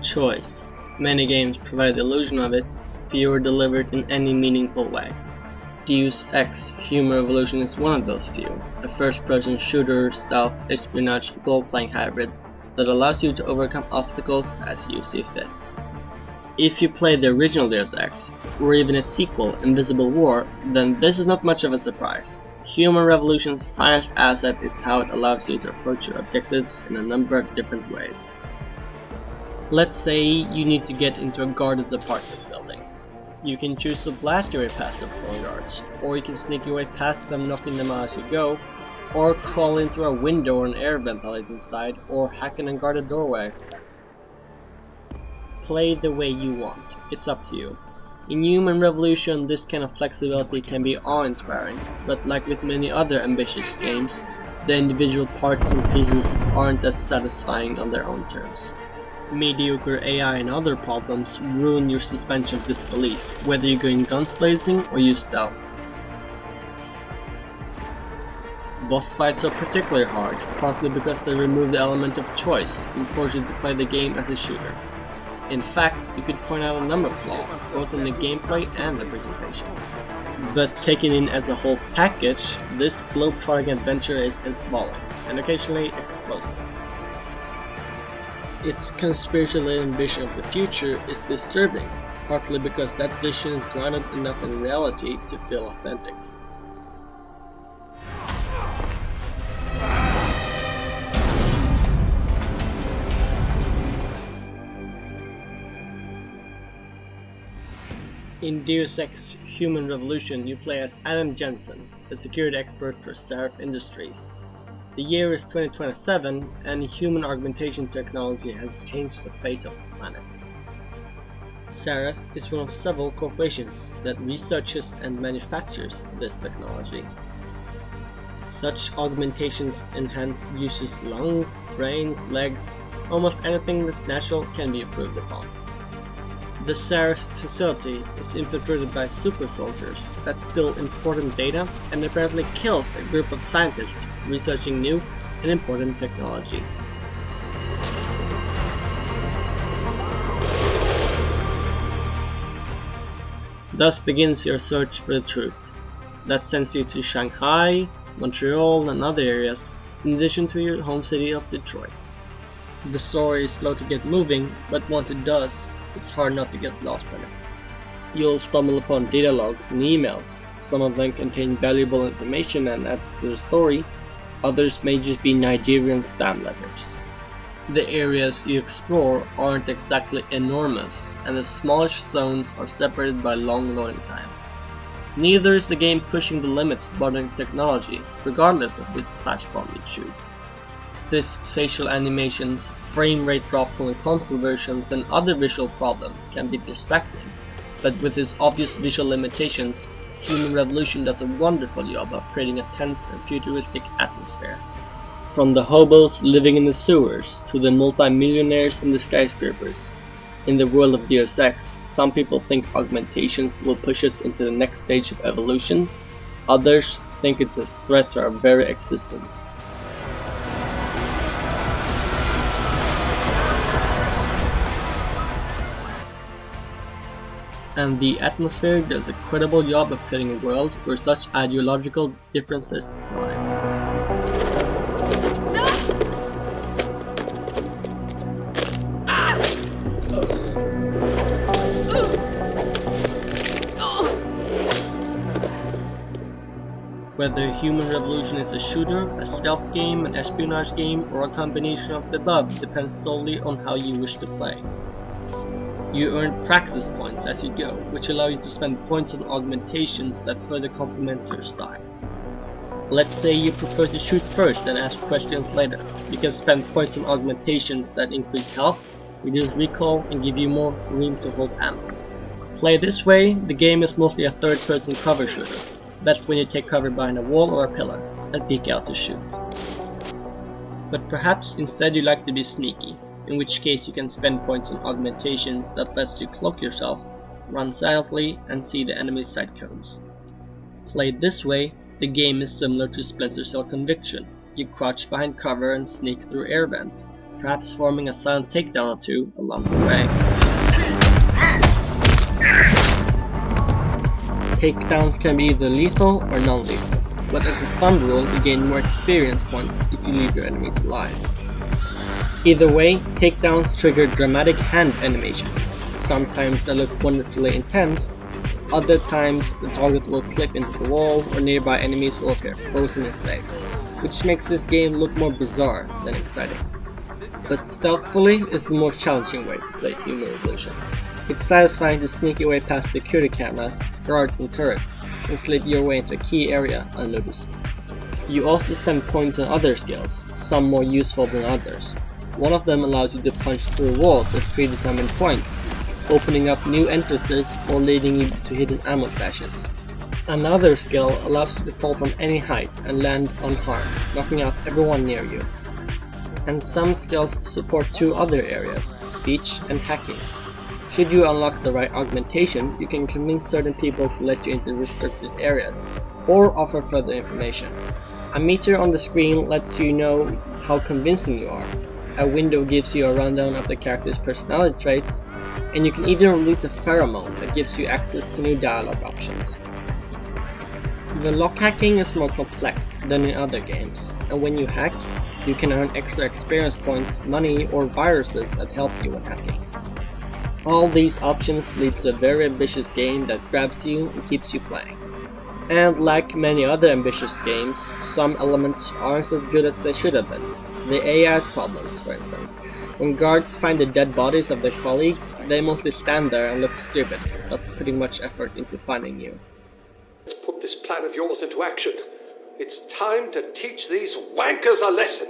choice. Many games provide the illusion of it, few are delivered in any meaningful way. Deus Ex Human Revolution is one of those few, a first-person shooter, stealth, espionage, role-playing hybrid that allows you to overcome obstacles as you see fit. If you played the original Deus Ex, or even its sequel, Invisible War, then this is not much of a surprise. Human Revolution's finest asset is how it allows you to approach your objectives in a number of different ways. Let's say you need to get into a guarded apartment building. You can choose to blast your way past the patrol guards, or you can sneak your way past them, knocking them out as you go, or crawl in through a window or an air vent on the inside, or hack an unguarded doorway. Play the way you want, it's up to you. In Human Revolution, this kind of flexibility can be awe-inspiring, but like with many other ambitious games, the individual parts and pieces aren't as satisfying on their own terms. Mediocre AI and other problems ruin your suspension of disbelief, whether you go in guns blazing or use stealth. Boss fights are particularly hard, partly because they remove the element of choice and force you to play the game as a shooter. In fact, you could point out a number of flaws, both in the gameplay and the presentation. But taken in as a whole package, this globe-trotting adventure is enthralling, and occasionally explosive. Its conspiracy-laden vision of the future is disturbing, partly because that vision is grounded enough in reality to feel authentic. In Deus Ex Human Revolution, you play as Adam Jensen, a security expert for Seraph Industries. The year is 2027, and human augmentation technology has changed the face of the planet. Seraph is one of several corporations that researches and manufactures this technology. Such augmentations enhance users' lungs, brains, legs, almost anything that's natural can be improved upon. The Seraph facility is infiltrated by super soldiers that steal important data and apparently kills a group of scientists researching new and important technology. Thus begins your search for the truth. That sends you to Shanghai, Montreal and other areas, in addition to your home city of Detroit. The story is slow to get moving, but once it does, it's hard not to get lost in it. You'll stumble upon data logs and emails. Some of them contain valuable information and adds to the story, others may just be Nigerian spam letters. The areas you explore aren't exactly enormous, and the smallish zones are separated by long loading times. Neither is the game pushing the limits of modern technology, regardless of which platform you choose. Stiff facial animations, frame rate drops on the console versions, and other visual problems can be distracting, but with its obvious visual limitations, Human Revolution does a wonderful job of creating a tense and futuristic atmosphere. From the hobos living in the sewers to the multi-millionaires in the skyscrapers. In the world of Deus Ex, some people think augmentations will push us into the next stage of evolution, others think it's a threat to our very existence. And the atmosphere does a credible job of creating a world where such ideological differences thrive. Whether Human Revolution is a shooter, a stealth game, an espionage game, or a combination of the above depends solely on how you wish to play. You earn praxis points as you go, which allow you to spend points on augmentations that further complement your style. Let's say you prefer to shoot first and ask questions later. You can spend points on augmentations that increase health, reduce recall, and give you more room to hold ammo. Play this way, the game is mostly a third-person cover shooter, best when you take cover behind a wall or a pillar, and peek out to shoot. But perhaps instead you like to be sneaky, in which case you can spend points on augmentations that lets you cloak yourself, run silently, and see the enemy's side cones. Played this way, the game is similar to Splinter Cell Conviction. You crouch behind cover and sneak through air vents, perhaps forming a silent takedown or two along the way. Takedowns can be either lethal or non-lethal, but as a thumb rule you gain more experience points if you leave your enemies alive. Either way, takedowns trigger dramatic hand animations. Sometimes they look wonderfully intense, other times the target will clip into the wall or nearby enemies will appear frozen in space, which makes this game look more bizarre than exciting. But stealthfully is the more challenging way to play Human Revolution. It's satisfying to sneak your way past security cameras, guards and turrets, and slip your way into a key area unnoticed. You also spend points on other skills, some more useful than others. One of them allows you to punch through walls at predetermined points, opening up new entrances or leading you to hidden ammo stashes. Another skill allows you to fall from any height and land unharmed, knocking out everyone near you. And some skills support two other areas, speech and hacking. Should you unlock the right augmentation, you can convince certain people to let you into restricted areas, or offer further information. A meter on the screen lets you know how convincing you are. A window gives you a rundown of the character's personality traits, and you can even release a pheromone that gives you access to new dialogue options. The lock hacking is more complex than in other games, and when you hack, you can earn extra experience points, money, or viruses that help you when hacking. All these options lead to a very ambitious game that grabs you and keeps you playing. And like many other ambitious games, some elements aren't as good as they should have been. The AI's problems, for instance. When guards find the dead bodies of their colleagues, they mostly stand there and look stupid, not putting much effort into finding you. Let's put this plan of yours into action. It's time to teach these wankers a lesson.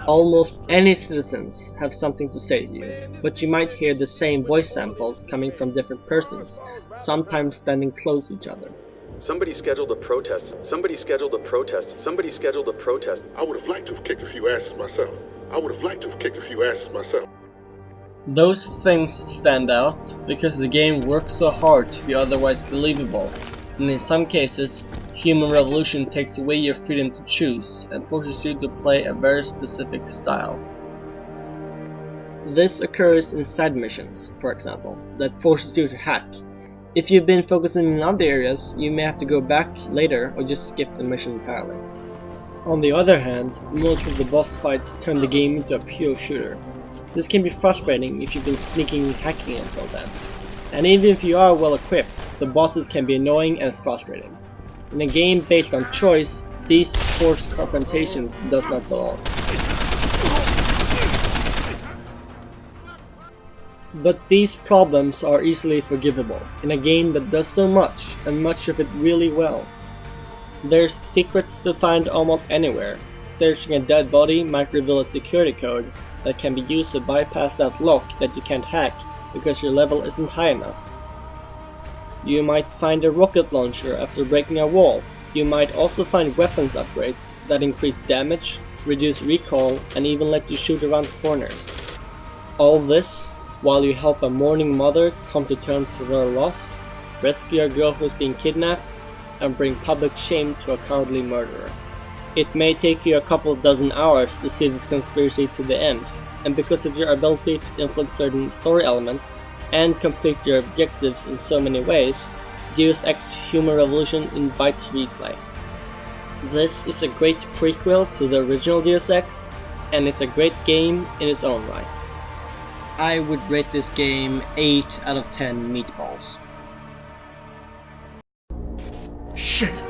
Almost any citizens have something to say to you, but you might hear the same voice samples coming from different persons, sometimes standing close to each other. Somebody scheduled a protest. Somebody scheduled a protest. Somebody scheduled a protest. I would have liked to have kicked a few asses myself. Those things stand out because the game works so hard to be otherwise believable, and in some cases, Human Revolution takes away your freedom to choose and forces you to play a very specific style. This occurs in side missions, for example, that forces you to hack. If you've been focusing in other areas, you may have to go back later or just skip the mission entirely. On the other hand, most of the boss fights turn the game into a pure shooter. This can be frustrating if you've been sneaking and hacking until then. And even if you are well equipped, the bosses can be annoying and frustrating. In a game based on choice, these forced confrontations does not belong. But these problems are easily forgivable in a game that does so much, and much of it really well. There's secrets to find almost anywhere. Searching a dead body might reveal a security code that can be used to bypass that lock that you can't hack because your level isn't high enough. You might find a rocket launcher after breaking a wall. You might also find weapons upgrades that increase damage, reduce recoil, and even let you shoot around corners. All this while you help a mourning mother come to terms with her loss, rescue a girl who's being kidnapped, and bring public shame to a cowardly murderer. It may take you a couple of dozen hours to see this conspiracy to the end, and because of your ability to influence certain story elements and complete your objectives in so many ways, Deus Ex Human Revolution invites replay. This is a great prequel to the original Deus Ex, and it's a great game in its own right. I would rate this game 8 out of 10 meatballs. Shit!